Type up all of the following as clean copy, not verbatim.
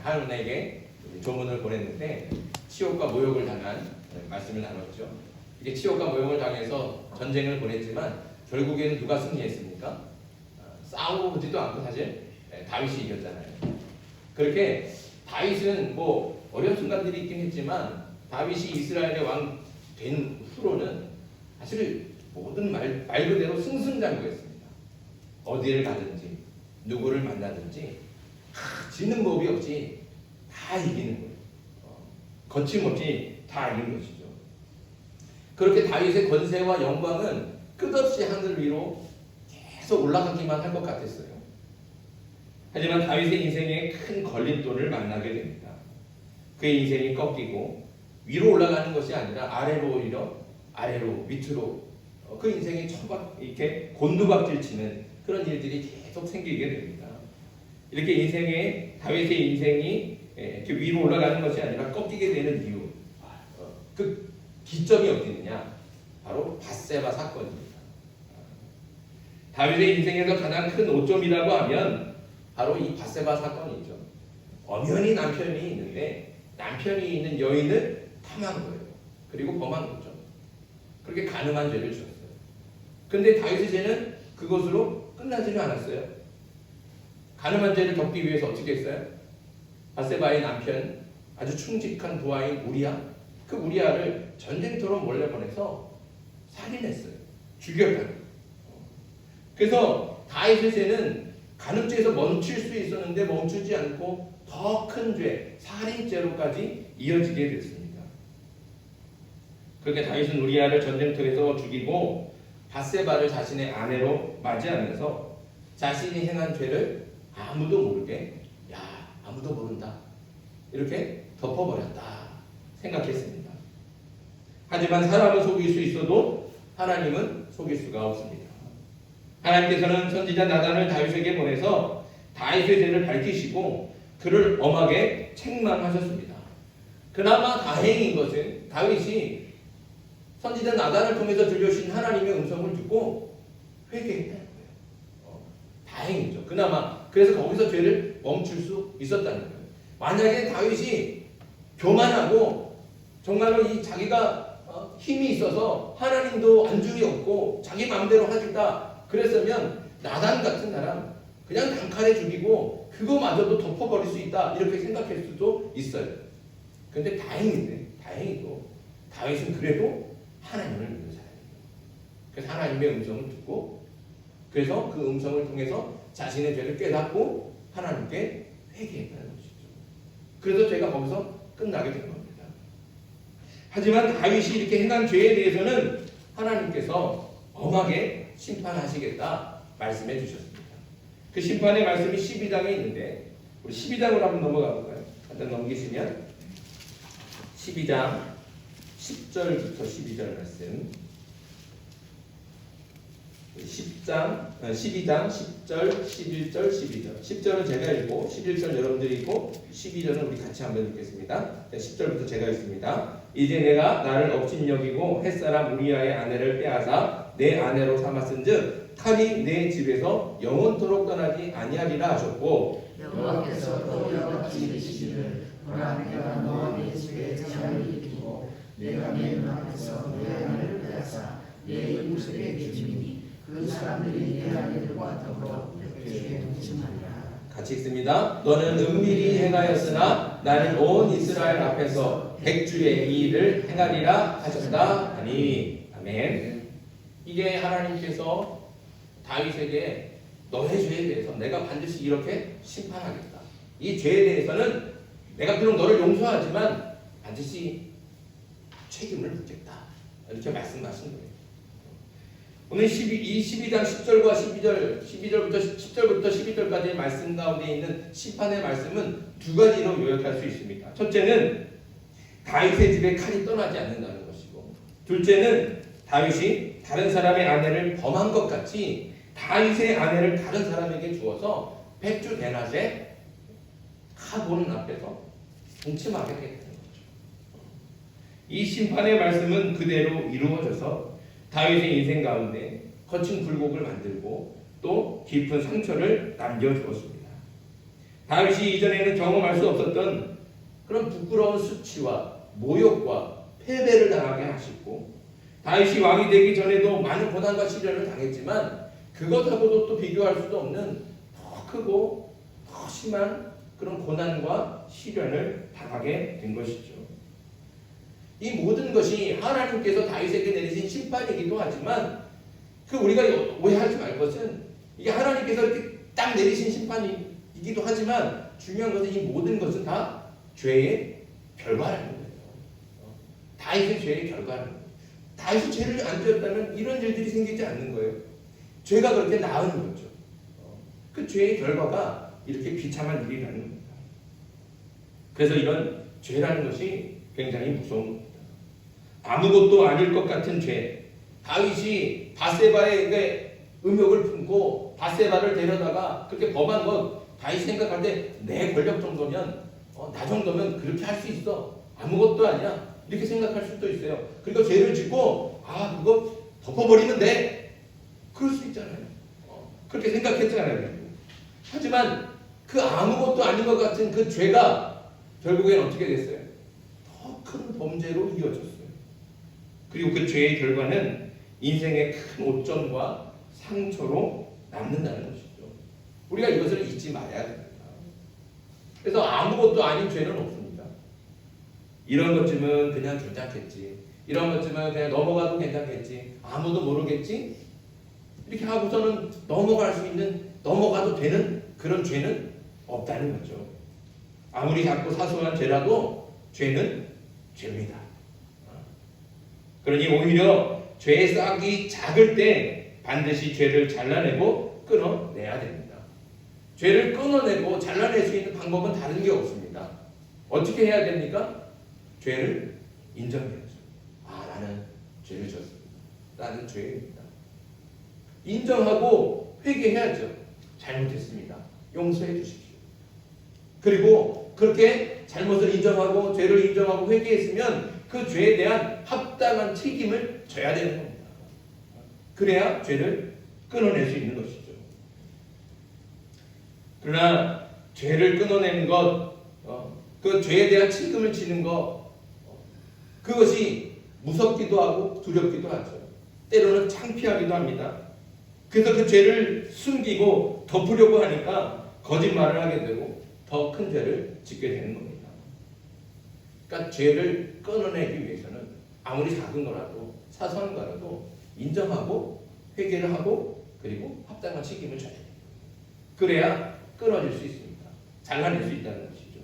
한운에게 조문을 보냈는데 치욕과 모욕을 당한 말씀을 나눴죠. 이게 치욕과 모욕을 당해서 전쟁을 벌였지만 결국에는 누가 승리했습니까? 싸우지도 않고 사실 다윗이 이겼잖아요. 그렇게 다윗은 뭐 어려운 순간들이 있긴 했지만 다윗이 이스라엘의 왕 된 후로는 사실 모든 말 그대로 승승장구했습니다. 어디를 가든지 누구를 만나든지 지는 법이 없이 다 이기는 거예요. 거침없이 다 이기는 것이죠. 그렇게 다윗의 권세와 영광은 끝없이 하늘 위로 계속 올라가기만 할 것 같았어요. 하지만 다윗의 인생에 큰 걸림돌을 만나게 됩니다. 그의 인생이 꺾이고 위로 올라가는 것이 아니라 아래로 오히려 아래로 밑으로 그 인생이 이렇게 곤두박질 치는 그런 일들이 계속 생기게 됩니다. 이렇게 다윗의 인생이 이렇게 위로 올라가는 것이 아니라 꺾이게 되는 이유, 그 기점이 어디 있느냐? 바로 밧세바 사건입니다. 다윗의 인생에서 가장 큰 오점이라고 하면 바로 이 밧세바 사건이죠. 엄연히 남편이 있는데 남편이 있는 여인을 탐한 거예요. 그리고 범한 거죠. 그렇게 간음한 죄를 지었어요. 근데 다윗의 죄는 그것으로 끝나지는 않았어요. 간음한 죄를 덮기 위해서 어떻게 했어요? 밧세바의 남편, 아주 충직한 부하인 우리야, 그 우리야를 전쟁터로 몰래 보내서 살인했어요. 죽였어요. 그래서 다윗의 죄는 간음죄에서 멈출 수 있었는데 멈추지 않고 더 큰 죄, 살인죄로까지 이어지게 됐습니다. 그렇게 다윗은 우리야를 전쟁터에서 죽이고 밧세바를 자신의 아내로 맞이하면서 자신이 행한 죄를 아무도 모르게, 아무도 모른다, 이렇게 덮어버렸다 생각했습니다. 하지만 사람은 속일 수 있어도 하나님은 속일 수가 없습니다. 하나님께서는 선지자 나단을 다윗에게 보내서 다윗의 죄를 밝히시고 그를 엄하게 책망하셨습니다. 그나마 다행인 것은 다윗이 선지자 나단을 통해서 들려주신 하나님의 음성을 듣고 회개했다는 거예요. 다행이죠. 그나마 그래서 거기서 죄를 멈출 수 있었다는 거예요. 만약에 다윗이 교만하고 정말로 이 자기가 힘이 있어서 하나님도 안중이 없고 자기 마음대로 하겠다 그랬으면 나단 같은 사람 그냥 단칼에 죽이고 그거마저도 덮어버릴 수 있다 이렇게 생각할 수도 있어요. 근데 다행히도 다윗은 그래도 하나님을 믿는 사람이에요. 그래서 하나님의 음성을 듣고 그래서 그 음성을 통해서 자신의 죄를 깨닫고 하나님께 회개했다는 것이죠. 그래서 죄가 거기서 끝나게 된 겁니다. 하지만 다윗이 이렇게 행한 죄에 대해서는 하나님께서 엄하게 심판하시겠다 말씀해 주셨습니다. 그 심판의 말씀이 12장에 있는데 우리 12장으로 한번 넘어가 볼까요? 한번 넘기시면 12장 10절부터 12절 말씀 12장 10절 11절 12절 10절은 제가 읽고 11절 여러분들이 읽고 12절은 우리 같이 한번 읽겠습니다. 10절부터 제가 읽습니다. 이제 내가 나를 업신여기고 햇사람 우리야의 아내를 빼앗아 내 아내로 삼았은즉 칼이 내 집에서 영원토록 떠나지 아니하리라 하셨고 여호와께서 또 이같이 이르시기를 보라 내가 너와 내 집에 재앙을 일으키고 내가 내 눈앞에서 내 아내를 빼앗아 내 이웃에게 주리니 그 사람들이 내 아내들과 더불어 그에게 동침하리라. 같이 읽습니다. 너는 은밀히 행하였으나 나는 온 이스라엘 앞에서 백주의 이 일을 행하리라 하셨다 하니. 아멘. 이게 하나님께서 다윗에게 너의 죄에 대해서 내가 반드시 이렇게 심판하겠다. 이 죄에 대해서는 내가 비록 너를 용서하지만 반드시 책임을 묻겠다. 이렇게 말씀하신 거예요. 오늘 12장 10절과 10절부터 12절까지의 말씀 가운데 있는 심판의 말씀은 두 가지로 요약할 수 있습니다. 첫째는 다윗의 집에 칼이 떠나지 않는다는 것이고, 둘째는 다윗이 다른 사람의 아내를 범한 것 같이 다윗의 아내를 다른 사람에게 주어서 백주 대낮에 가보는 앞에서 동침하게 되는 거죠. 이 심판의 말씀은 그대로 이루어져서 다윗의 인생 가운데 거친 굴곡을 만들고 또 깊은 상처를 남겨주었습니다. 다윗이 이전에는 경험할 수 없었던 그런 부끄러운 수치와 모욕과 패배를 당하게 하시고, 다윗이 왕이 되기 전에도 많은 고난과 시련을 당했지만 그것하고도 또 비교할 수도 없는 더 크고 더 심한 그런 고난과 시련을 당하게 된 것이죠. 이 모든 것이 하나님께서 다윗에게 내리신 심판이기도 하지만, 그 우리가 오해하지 말 것은 이게 하나님께서 이렇게 딱 내리신 심판이기도 하지만, 중요한 것은 이 모든 것은 다 죄의 결과라는 거예요. 다윗의 죄의 결과라는 거예요. 다윗이 죄를 안 지었다면 이런 일들이 생기지 않는 거예요. 죄가 그렇게 나은 거죠. 그 죄의 결과가 이렇게 비참한 일이라는 겁니다. 그래서 이런 죄라는 것이 굉장히 무서운 겁니다. 아무것도 아닐 것 같은 죄. 다윗이 바세바의 음욕을 품고 바세바를 데려다가 그렇게 범한 것, 다윗이 생각할 때 내 권력 정도면, 나 정도면 그렇게 할 수 있어. 아무것도 아니야. 이렇게 생각할 수도 있어요. 그리고 죄를 짓고 그거 덮어버리면 돼. 그럴 수 있잖아요. 그렇게 생각했잖아요. 하지만 그 아무것도 아닌 것 같은 그 죄가 결국엔 어떻게 됐어요? 더 큰 범죄로 이어졌어요. 그리고 그 죄의 결과는 인생의 큰 오점과 상처로 남는다는 것이죠. 우리가 이것을 잊지 말아야 됩니다. 그래서 아무것도 아닌 죄는 없습니다. 이런 것쯤은 그냥 괜찮겠지. 이런 것쯤은 그냥 넘어가도 괜찮겠지. 아무도 모르겠지. 이렇게 하고서는 넘어갈 수 있는, 넘어가도 되는 그런 죄는 없다는 거죠. 아무리 작고 사소한 죄라도 죄는 죄입니다. 그러니 오히려 죄의 싹이 작을 때 반드시 죄를 잘라내고 끊어내야 됩니다. 죄를 끊어내고 잘라낼 수 있는 방법은 다른 게 없습니다. 어떻게 해야 됩니까? 죄를 인정해야죠. 나는 죄를 졌습니다. 나는 죄입니다. 인정하고 회개해야죠. 잘못했습니다. 용서해 주십시오. 그리고 그렇게 잘못을 인정하고 죄를 인정하고 회개했으면 그 죄에 대한 합당한 책임을 져야 되는 겁니다. 그래야 죄를 끊어낼 수 있는 것이죠. 그러나 죄를 끊어내는 것, 그 죄에 대한 책임을 지는 것, 그것이 무섭기도 하고 두렵기도 하죠. 때로는 창피하기도 합니다. 그래서 그 죄를 숨기고 덮으려고 하니까 거짓말을 하게 되고 더 큰 죄를 짓게 되는 겁니다. 그러니까 죄를 끊어내기 위해서는 아무리 작은 거라도 사소한 거라도 인정하고 회개를 하고 그리고 합당한 책임을 져야 돼요. 그래야 끊어질 수 있습니다. 잘라낼 수 있다는 것이죠.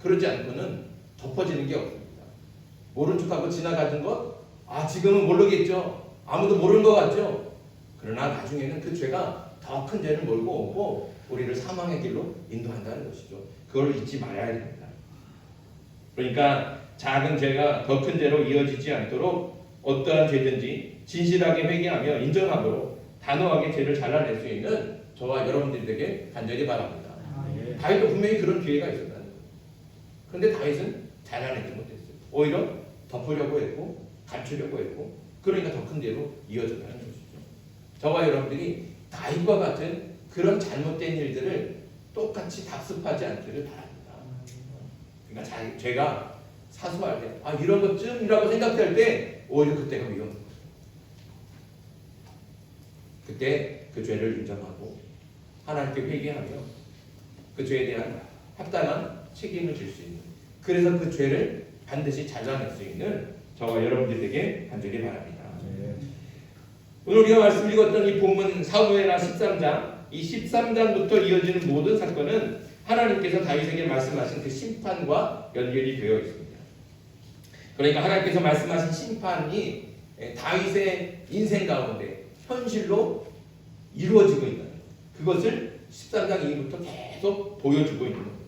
그러지 않고는 덮어지는 게 없습니다. 모른 척하고 지나가는 것, 지금은 모르겠죠. 아무도 모르는 것 같죠. 그러나 나중에는 그 죄가 더 큰 죄를 몰고 오고 우리를 사망의 길로 인도한다는 것이죠. 그걸 잊지 말아야 됩니다. 그러니까 작은 죄가 더 큰 죄로 이어지지 않도록 어떠한 죄든지 진실하게 회개하며 인정함으로 단호하게 죄를 잘라낼 수 있는 저와 여러분들이 되게 간절히 바랍니다. 다윗도 분명히 그런 기회가 있었다는 거예요. 그런데 다윗은 잘라내지 못했어요. 오히려 덮으려고 했고 감추려고 했고, 그러니까 더 큰 죄로 이어졌다는 것이죠. 저와 여러분들이 다윗과 같은 그런 잘못된 일들을 똑같이 답습하지 않기를 바랍니다. 그러니까 죄가 사소할 때, 이런 것쯤이라고 생각할 때 오히려 그때가 위험한 거예요. 그때 그 죄를 인정하고 하나님께 회개하며 그 죄에 대한 합당한 책임을 질 수 있는, 그래서 그 죄를 반드시 잘라낼 수 있는 저와 여러분들에게 간절히 바랍니다. 오늘 우리가 말씀 읽었던 이 본문 사무엘하 13장, 이 13장부터 이어지는 모든 사건은 하나님께서 다윗에게 말씀하신 그 심판과 연결이 되어 있습니다. 그러니까 하나님께서 말씀하신 심판이 다윗의 인생 가운데 현실로 이루어지고 있는, 그것을 13장 이후부터 계속 보여주고 있는 겁니다.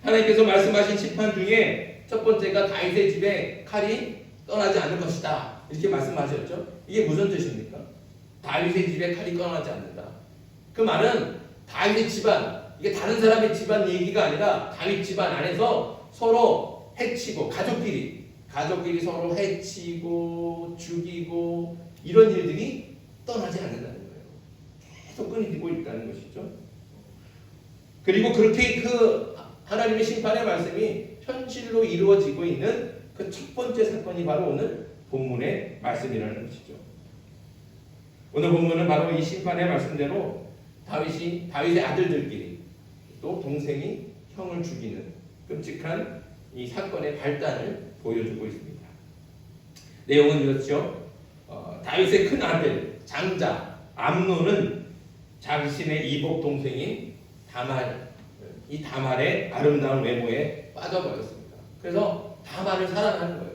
하나님께서 말씀하신 심판 중에 첫 번째가 다윗의 집에 칼이 떠나지 않을 것이다, 이렇게 말씀하셨죠. 이게 무슨 뜻입니까? 다윗의 집에 칼이 떠나지 않는다. 그 말은 다윗의 집안, 이게 다른 사람의 집안 얘기가 아니라 다윗 집안 안에서 서로 해치고 가족끼리 서로 해치고 죽이고 이런 일들이 떠나지 않는다는 거예요. 계속 끊이고 있다는 것이죠. 그리고 그렇게 그 하나님의 심판의 말씀이 현실로 이루어지고 있는 그 첫 번째 사건이 바로 오늘 본문의 말씀이라는 것이죠. 오늘 본문은 바로 이 심판의 말씀대로 다윗의 아들들끼리 또 동생이 형을 죽이는 끔찍한 이 사건의 발단을 보여주고 있습니다. 내용은 이렇죠. 다윗의 큰 아들 장자 암논은 자신의 이복 동생인 다말의 아름다운 외모에 빠져버렸습니다. 그래서 다말을 사랑하는 거예요.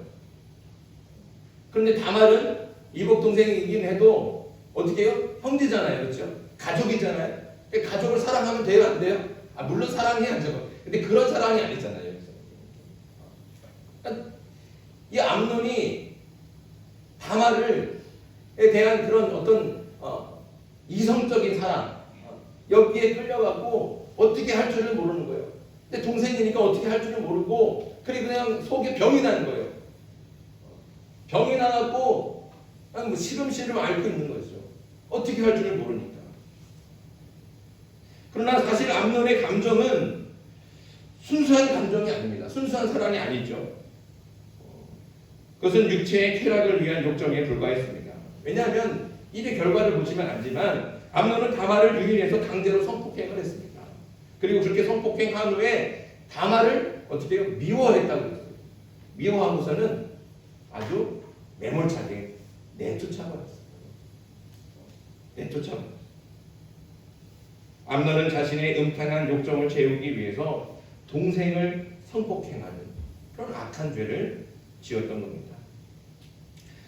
그런데 다말은 이복 동생이긴 해도 어떻게 해요? 형제잖아요, 그렇죠? 가족이잖아요. 가족을 사랑하면 돼요, 안 돼요? 물론 사랑해야죠. 근데 그런 사랑이 아니잖아요. 그러니까 이 암논이 다말에 대한 그런 어떤 이성적인 사랑 여기에 끌려갖고 어떻게 할 줄을 모르는 거예요. 근데 동생이니까 어떻게 할 줄을 모르고 그냥 속에 병이 나는 거예요. 병이 나갖고 그냥 시름시름 앓고 있는 거죠. 어떻게 할 줄을 모르니까. 그러나 사실 암논의 감정은 순수한 감정이 아닙니다. 순수한 사랑이 아니죠. 그것은 육체의 쾌락을 위한 욕정에 불과했습니다. 왜냐하면 일의 결과를 보시면 알지만 암논은 다말을 유인해서 강제로 성폭행을 했습니다. 그리고 그렇게 성폭행한 후에 다말을 어떻게 해요? 미워했다고 했어요. 미워하고서는 아주 매몰차게 내쫓아버렸어요. 암논은 자신의 음탕한 욕정을 채우기 위해서 동생을 성폭행하는 그런 악한 죄를 지었던 겁니다.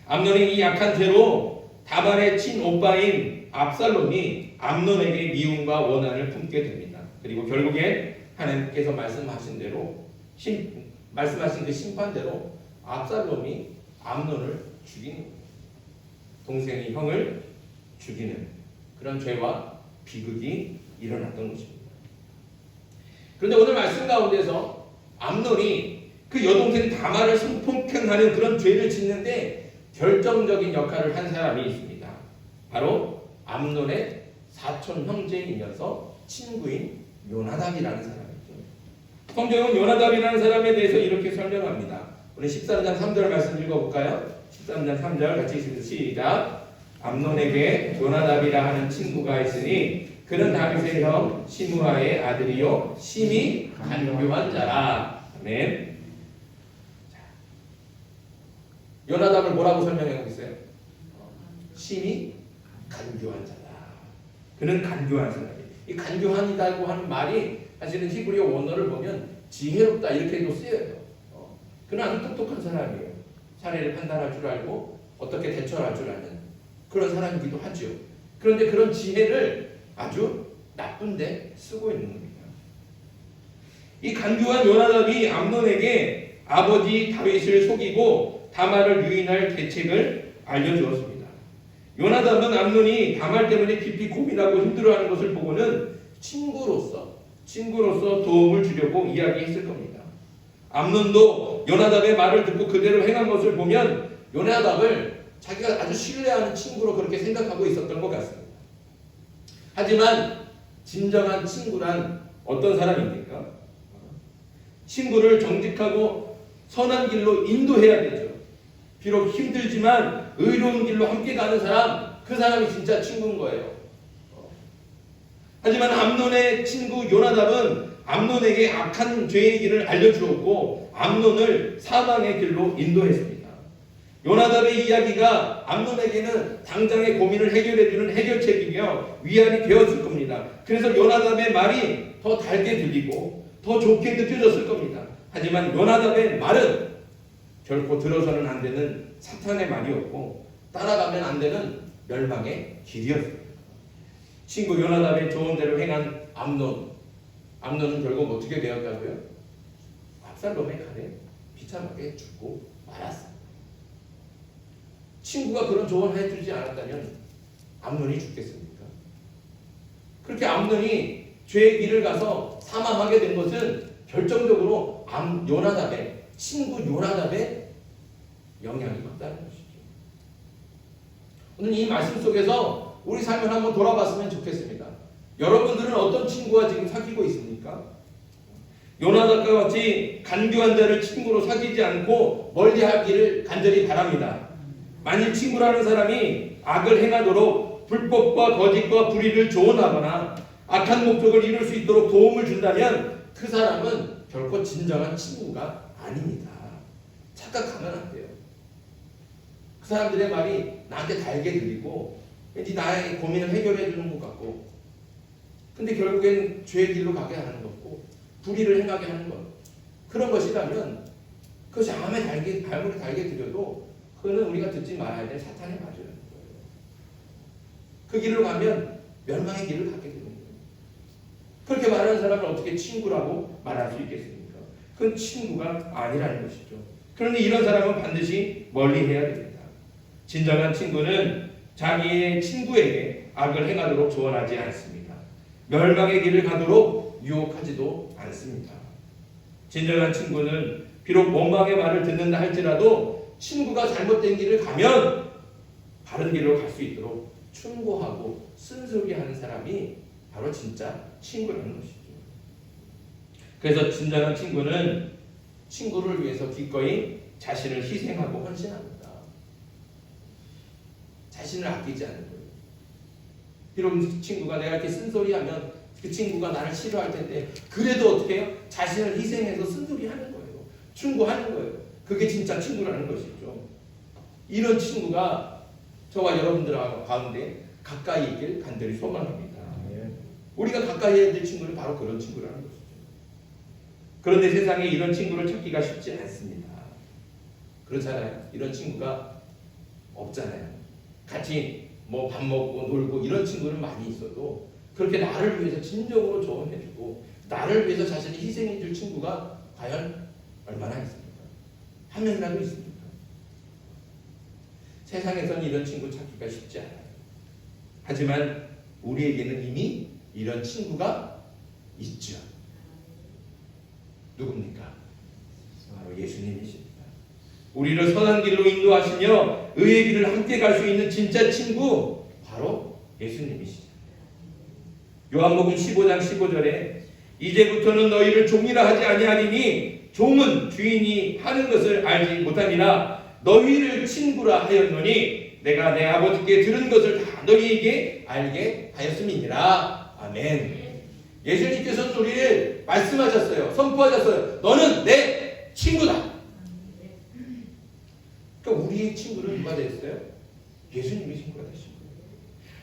암논이 이 악한 죄로 다말의 친오빠인 압살롬이 암논에게 미움과 원한을 품게 됩니다. 그리고 결국에 하나님께서 말씀하신 그 심판대로 압살롬이 암논을 죽이는 겁니다. 동생이 형을 죽이는 그런 죄와 비극이 일어났던 것입니다. 그런데 오늘 말씀 가운데서 암논이 그 여동생 다말을 성폭행하는 그런 죄를 짓는데 결정적인 역할을 한 사람이 있습니다. 바로 암논의 사촌 형제이면서 친구인 요나답이라는 사람이죠. 성경은 요나답이라는 사람에 대해서 이렇게 설명합니다. 우리 13장 3절 말씀 읽어볼까요? 13장 3절 같이 읽습니다. 시작. 암논에게 요나답이라 하는 친구가 있으니 그는 다윗의 형 시므아의 아들이요 심히 간교한 자라. 아멘. 요나답을 뭐라고 설명하고 있어요? 심히 간교한 자다. 그는 간교한 사람이에요. 이 간교한이라고 하는 말이 사실은 히브리어 원어를 보면 지혜롭다 이렇게도 쓰여요. 그는 아주 똑똑한 사람이에요. 사례를 판단할 줄 알고 어떻게 대처할 줄 아는 그런 사람이기도 하죠. 그런데 그런 지혜를 아주 나쁜데 쓰고 있는 겁니다. 이 간교한 요나답이 암논에게 아버지 다윗을 속이고 다말을 유인할 대책을 알려주었습니다. 요나답은 암논이 다말 때문에 깊이 고민하고 힘들어하는 것을 보고는 친구로서 도움을 주려고 이야기했을 겁니다. 암논도 요나답의 말을 듣고 그대로 행한 것을 보면 요나답을 자기가 아주 신뢰하는 친구로 그렇게 생각하고 있었던 것 같습니다. 하지만 진정한 친구란 어떤 사람입니까? 친구를 정직하고 선한 길로 인도해야 되죠. 비록 힘들지만 의로운 길로 함께 가는 사람, 그 사람이 진짜 친구인 거예요. 하지만 암논의 친구 요나답은 암논에게 악한 죄의 길을 알려주었고 암논을 사망의 길로 인도했습니다. 요나답의 이야기가 암논에게는 당장의 고민을 해결해주는 해결책이며 위안이 되었을 겁니다. 그래서 요나답의 말이 더 달게 들리고 더 좋게 느껴졌을 겁니다. 하지만 요나답의 말은 결코 들어서는 안 되는 사탄의 말이었고 따라가면 안 되는 멸망의 길이었습니다. 친구 요나답의 조언대로 행한 암논은 결국 어떻게 되었다고요? 압살롬의 칼에 비참하게 죽고 말았습니다. 친구가 그런 조언을 해주지 않았다면 암논이 죽겠습니까? 그렇게 암논이 죄의 길을 가서 사망하게 된 것은 결정적으로 요나답의 친구 요나답의 영향이 컸다는 것이죠. 오늘 이 말씀 속에서 우리 삶을 한번 돌아봤으면 좋겠습니다. 여러분들은 어떤 친구와 지금 사귀고 있습니까? 요나단과 같이 간교한 자를 친구로 사귀지 않고 멀리하기를 간절히 바랍니다. 만일 친구라는 사람이 악을 행하도록 불법과 거짓과 불의를 조언하거나 악한 목적을 이룰 수 있도록 도움을 준다면 그 사람은 결코 진정한 친구가 아닙니다. 착각하면 안 돼요. 그 사람들의 말이 나한테 달게 들리고 왠지 나의 고민을 해결해 주는 것 같고, 근데 결국엔 죄의 길로 가게 하는 거고 불의를 행하게 하는 것, 그런 것이라면 그것이 아무리 달게 들려도 그거는 우리가 듣지 말아야 될 사탄의 말이라는 거예요. 그 길로 가면 멸망의 길을 가게 되는 거예요. 그렇게 말하는 사람을 어떻게 친구라고 말할 수 있겠습니까? 그건 친구가 아니라는 것이죠. 그런데 이런 사람은 반드시 멀리해야 됩니다. 진정한 친구는 자기의 친구에게 악을 행하도록 조언하지 않습니다. 멸망의 길을 가도록 유혹하지도 않습니다. 진정한 친구는 비록 원망의 말을 듣는다 할지라도 친구가 잘못된 길을 가면 바른 길로 갈 수 있도록 충고하고 쓴소리하는 사람이 바로 진짜 친구라는 것이죠. 그래서 진정한 친구는 친구를 위해서 기꺼이 자신을 희생하고 헌신합니다. 자신을 아끼지 않는 거예요. 비록 친구가 내가 이렇게 쓴소리하면 그 친구가 나를 싫어할 텐데 그래도 어떻게 해요? 자신을 희생해서 쓴소리하는 거예요. 충고하는 거예요. 그게 진짜 친구라는 것이죠. 이런 친구가 저와 여러분들 가운데 가까이 있길 간절히 소망합니다. 우리가 가까이 해야 될 친구는 바로 그런 친구라는 것이죠. 그런데 세상에 이런 친구를 찾기가 쉽지 않습니다. 그렇잖아요. 이런 친구가 없잖아요. 같이 뭐 밥 먹고 놀고 이런 친구는 많이 있어도 그렇게 나를 위해서 진정으로 조언해주고 나를 위해서 자신을 희생해줄 친구가 과연 얼마나 있습니까? 한 명이라도 있습니까? 세상에서는 이런 친구 찾기가 쉽지 않아요. 하지만 우리에게는 이미 이런 친구가 있죠. 누굽니까? 바로 예수님이십니다. 우리를 선한 길로 인도하시며 의의 길을 함께 갈 수 있는 진짜 친구 바로 예수님이시죠. 요한복음 15장 15절에 이제부터는 너희를 종이라 하지 아니하리니 종은 주인이 하는 것을 알지 못함이라 너희를 친구라 하였노니 내가 내 아버지께 들은 것을 다 너희에게 알게 하였음이니라. 아멘. 예수님께서는 우리를 말씀하셨어요. 선포하셨어요. 너는 내 친구다. 그러니까 우리의 친구는 누가 됐어요? 예수님이 친구가 되신 거예요.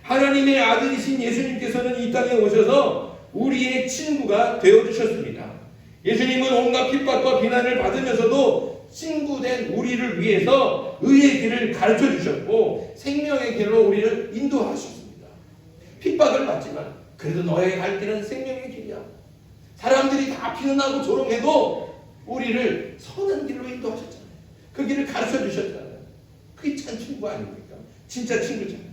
하나님의 아들이신 예수님께서는 이 땅에 오셔서 우리의 친구가 되어주셨습니다. 예수님은 온갖 핍박과 비난을 받으면서도 친구된 우리를 위해서 의의 길을 가르쳐 주셨고 생명의 길로 우리를 인도하셨습니다. 핍박을 받지만 그래도 너의 갈 길은 생명의 길이야. 사람들이 다 피난하고 조롱해도 우리를 선한 길로 인도하셨잖아요. 그 길을 가르쳐 주셨잖아요. 그게 참 친구 아닙니까? 진짜 친구잖아요.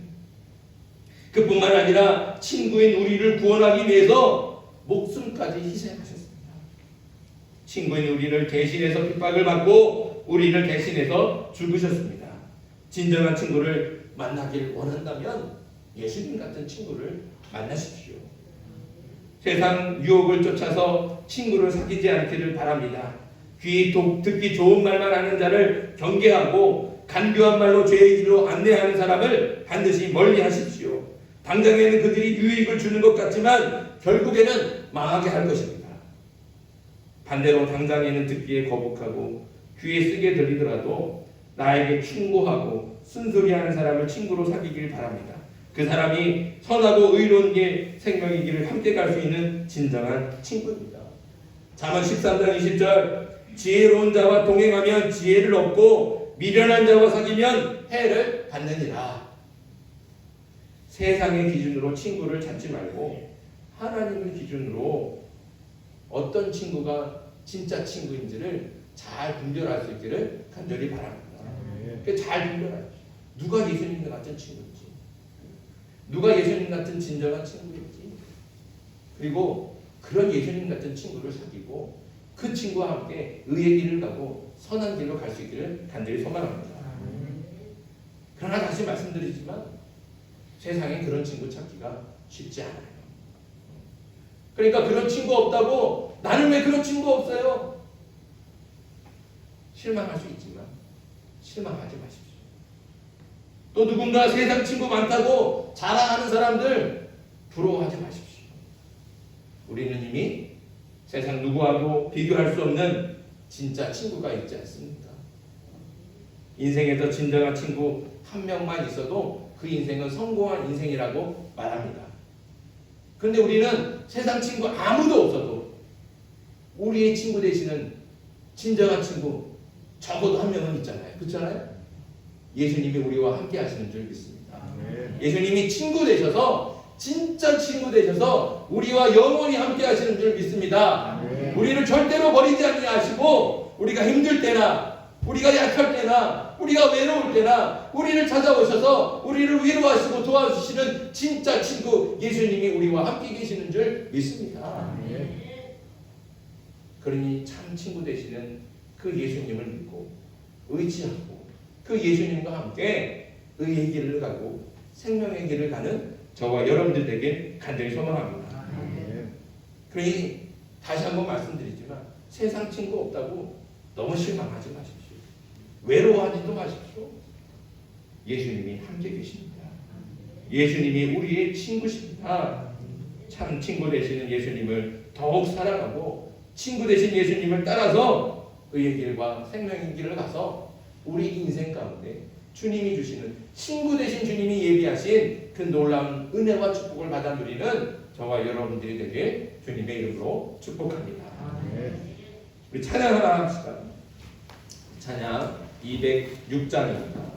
그뿐만 아니라 친구인 우리를 구원하기 위해서 목숨까지 희생하셨습니다. 친구인 우리를 대신해서 핍박을 받고 우리를 대신해서 죽으셨습니다. 진정한 친구를 만나길 원한다면 예수님 같은 친구를 만나십시오. 세상 유혹을 쫓아서 친구를 사귀지 않기를 바랍니다. 귀 듣기 좋은 말만 하는 자를 경계하고 간교한 말로 죄의 길로 안내하는 사람을 반드시 멀리 하십시오. 당장에는 그들이 유익을 주는 것 같지만 결국에는 망하게 할 것입니다. 반대로 당장에는 듣기에 거북하고 귀에 쓰게 들리더라도 나에게 충고하고 쓴소리하는 사람을 친구로 사귀길 바랍니다. 그 사람이 선하고 의로운 길, 생명의 길을 함께 갈 수 있는 진정한 친구입니다. 잠언 13장 20절 지혜로운 자와 동행하면 지혜를 얻고 미련한 자와 사귀면 해를 받느니라. 세상의 기준으로 친구를 찾지 말고 하나님의 기준으로 어떤 친구가 진짜 친구인지를 잘 분별할 수 있기를 간절히 바랍니다. 잘 분별하십시오. 누가 예수님 같은 친구인지, 누가 예수님 같은 진정한 친구인지, 그리고 그런 예수님 같은 친구를 사귀고 그 친구와 함께 의의 길을 가고 선한 길로 갈 수 있기를 간절히 소망합니다. 그러나 다시 말씀드리지만 세상에 그런 친구 찾기가 쉽지 않아요. 그러니까 그런 친구 없다고 나는 왜 그런 친구 없어요? 실망할 수 있지만 실망하지 마십시오. 또 누군가 세상 친구 많다고 자랑하는 사람들 부러워하지 마십시오. 우리는 이미 세상 누구와도 비교할 수 없는 진짜 친구가 있지 않습니까? 인생에서 진정한 친구 한 명만 있어도 그 인생은 성공한 인생이라고 말합니다. 그런데 우리는 세상 친구 아무도 없어도 우리의 친구 되시는 진정한 친구 적어도 한 명은 있잖아요. 그렇잖아요? 예수님이 우리와 함께 하시는 줄 믿습니다. 예수님이 친구 되셔서 진짜 친구 되셔서 우리와 영원히 함께 하시는 줄 믿습니다. 우리를 절대로 버리지 아니하시고 우리가 힘들 때나 우리가 약할 때나 우리가 외로울 때나 우리를 찾아오셔서 우리를 위로하시고 도와주시는 진짜 친구 예수님이 우리와 함께 계시는 줄 믿습니다. 그러니 참 친구 되시는 그 예수님을 믿고 의지하고 그 예수님과 함께 의의 길을 가고 생명의 길을 가는 저와 여러분들 되길 간절히 소망합니다. 그러니 다시 한번 말씀드리지만 세상 친구 없다고 너무 실망하지 마십시오. 외로워하지도 마십시오. 예수님이 함께 계십니다. 예수님이 우리의 친구십니다. 참 친구 되시는 예수님을 더욱 사랑하고 친구 되신 예수님을 따라서 의의 길과 생명의 길을 가서 우리 인생 가운데 주님이 주시는 친구 되신 주님이 예비하신 그 놀라운 은혜와 축복을 받아 누리는 저와 여러분들이 되길 주님의 이름으로 축복합니다. 우리 찬양 하나 합시다. 찬양 206장입니다.